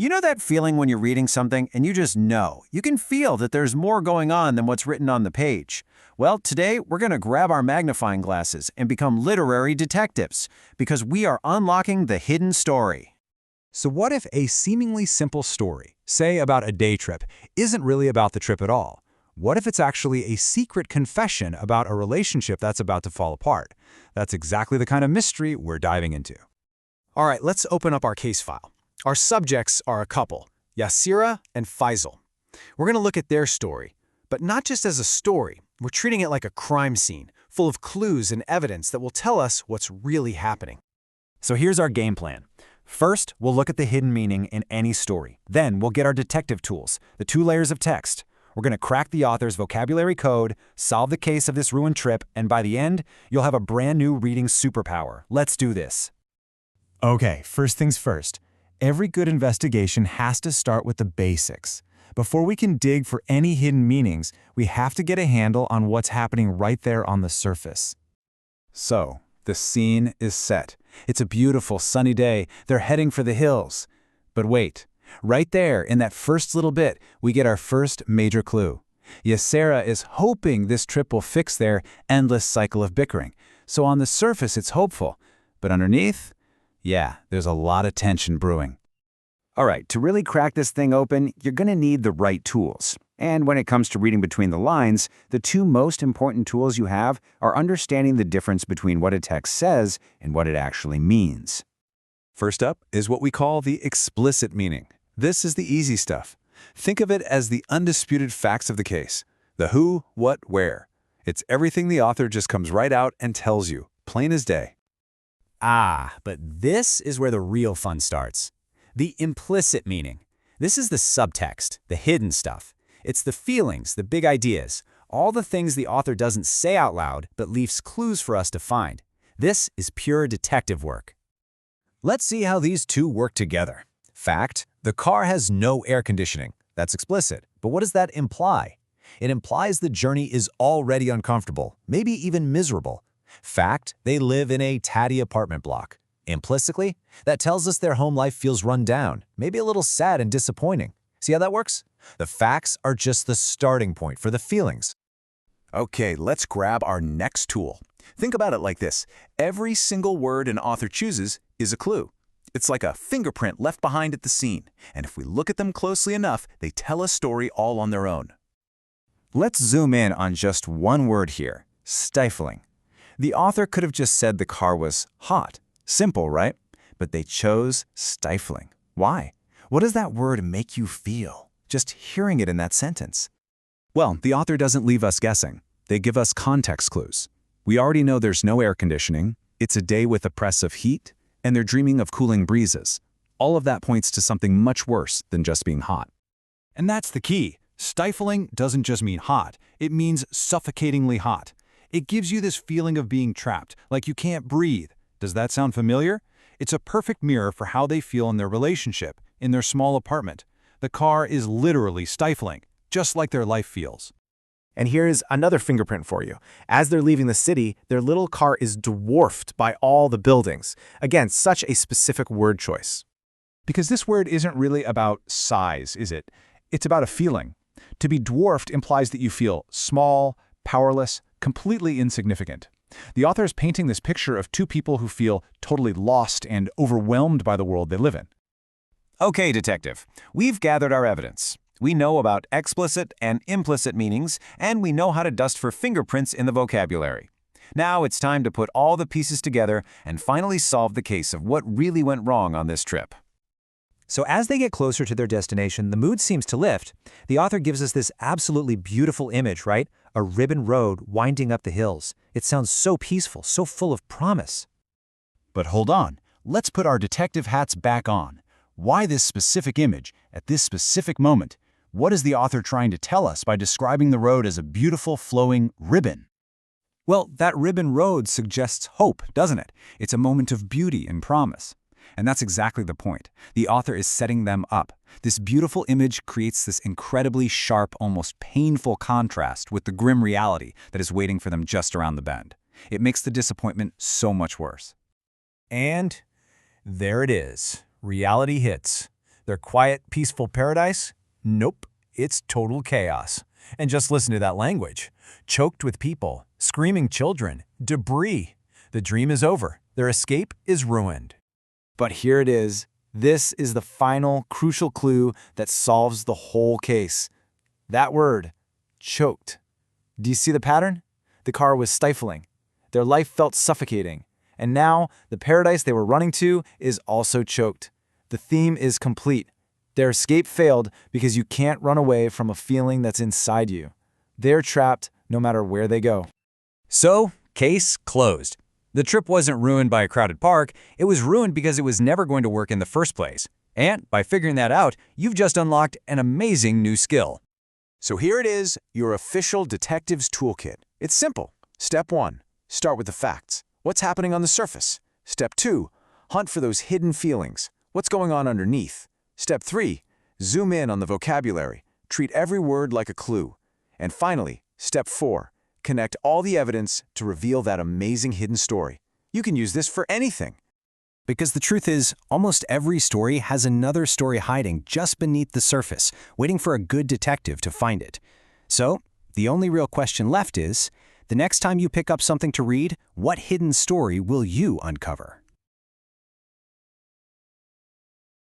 You know that feeling when you're reading something and you just know, you can feel that there's more going on than what's written on the page? Well, today we're going to grab our magnifying glasses and become literary detectives because we are unlocking the hidden story. So what if a seemingly simple story, say about a day trip, isn't really about the trip at all? What if it's actually a secret confession about a relationship that's about to fall apart? That's exactly the kind of mystery we're diving into. All right, let's open up our case file. Our subjects are a couple, Yassira and Faisal. We're going to look at their story, but not just as a story. We're treating it like a crime scene, full of clues and evidence that will tell us what's really happening. So here's our game plan. First, we'll look at the hidden meaning in any story. Then we'll get our detective tools, the 2 layers of text. We're going to crack the author's vocabulary code, solve the case of this ruined trip, and by the end, you'll have a brand new reading superpower. Let's do this. Okay, first things first. Every good investigation has to start with the basics. Before we can dig for any hidden meanings, we have to get a handle on what's happening right there on the surface. So, the scene is set. It's a beautiful sunny day. They're heading for the hills. But wait, right there in that first little bit, we get our first major clue. Yassira is hoping this trip will fix their endless cycle of bickering. So on the surface, it's hopeful. But underneath, yeah, there's a lot of tension brewing. All right, to really crack this thing open, you're going to need the right tools. And when it comes to reading between the lines, the 2 most important tools you have are understanding the difference between what a text says and what it actually means. First up is what we call the explicit meaning. This is the easy stuff. Think of it as the undisputed facts of the case. The who, what, where. It's everything the author just comes right out and tells you, plain as day. But this is where the real fun starts. The implicit meaning. This is the subtext, the hidden stuff. It's the feelings, the big ideas, all the things the author doesn't say out loud but leaves clues for us to find. This is pure detective work. Let's see how these 2 work together. Fact, the car has no air conditioning. That's explicit. But what does that imply? It implies the journey is already uncomfortable, maybe even miserable. Fact, they live in a tatty apartment block. Implicitly, that tells us their home life feels run down, maybe a little sad and disappointing. See how that works? The facts are just the starting point for the feelings. Okay, let's grab our next tool. Think about it like this. Every single word an author chooses is a clue. It's like a fingerprint left behind at the scene. And if we look at them closely enough, they tell a story all on their own. Let's zoom in on just one word here, stifling. The author could have just said the car was hot. Simple, right? But they chose stifling. Why? What does that word make you feel, just hearing it in that sentence? Well, the author doesn't leave us guessing. They give us context clues. We already know there's no air conditioning, it's a day with oppressive heat, and they're dreaming of cooling breezes. All of that points to something much worse than just being hot. And that's the key. Stifling doesn't just mean hot, it means suffocatingly hot. It gives you this feeling of being trapped, like you can't breathe. Does that sound familiar? It's a perfect mirror for how they feel in their relationship, in their small apartment. The car is literally stifling, just like their life feels. And here's another fingerprint for you. As they're leaving the city, their little car is dwarfed by all the buildings. Again, such a specific word choice. Because this word isn't really about size, is it? It's about a feeling. To be dwarfed implies that you feel small, powerless, completely insignificant. The author is painting this picture of 2 people who feel totally lost and overwhelmed by the world they live in. Okay, detective, we've gathered our evidence. We know about explicit and implicit meanings, and we know how to dust for fingerprints in the vocabulary. Now it's time to put all the pieces together and finally solve the case of what really went wrong on this trip. So as they get closer to their destination, the mood seems to lift. The author gives us this absolutely beautiful image, right? A ribbon road winding up the hills. It sounds so peaceful, so full of promise. But hold on, let's put our detective hats back on. Why this specific image, at this specific moment? What is the author trying to tell us by describing the road as a beautiful, flowing ribbon? Well, that ribbon road suggests hope, doesn't it? It's a moment of beauty and promise. And that's exactly the point. The author is setting them up. This beautiful image creates this incredibly sharp, almost painful contrast with the grim reality that is waiting for them just around the bend. It makes the disappointment so much worse. And there it is. Reality hits. Their quiet, peaceful paradise? Nope, it's total chaos. And just listen to that language. Choked with people, screaming children, debris. The dream is over. Their escape is ruined. But here it is. This is the final, crucial clue that solves the whole case. That word, choked. Do you see the pattern? The car was stifling. Their life felt suffocating. And now, the paradise they were running to is also choked. The theme is complete. Their escape failed because you can't run away from a feeling that's inside you. They're trapped no matter where they go. So, case closed. The trip wasn't ruined by a crowded park, it was ruined because it was never going to work in the first place. And by figuring that out, you've just unlocked an amazing new skill. So here it is, your official detective's toolkit. It's simple. Step 1, start with the facts. What's happening on the surface? Step 2, hunt for those hidden feelings. What's going on underneath? Step 3, zoom in on the vocabulary. Treat every word like a clue. And finally, Step 4, connect all the evidence to reveal that amazing hidden story. You can use this for anything. Because the truth is, almost every story has another story hiding just beneath the surface, waiting for a good detective to find it. So, the only real question left is, the next time you pick up something to read, what hidden story will you uncover?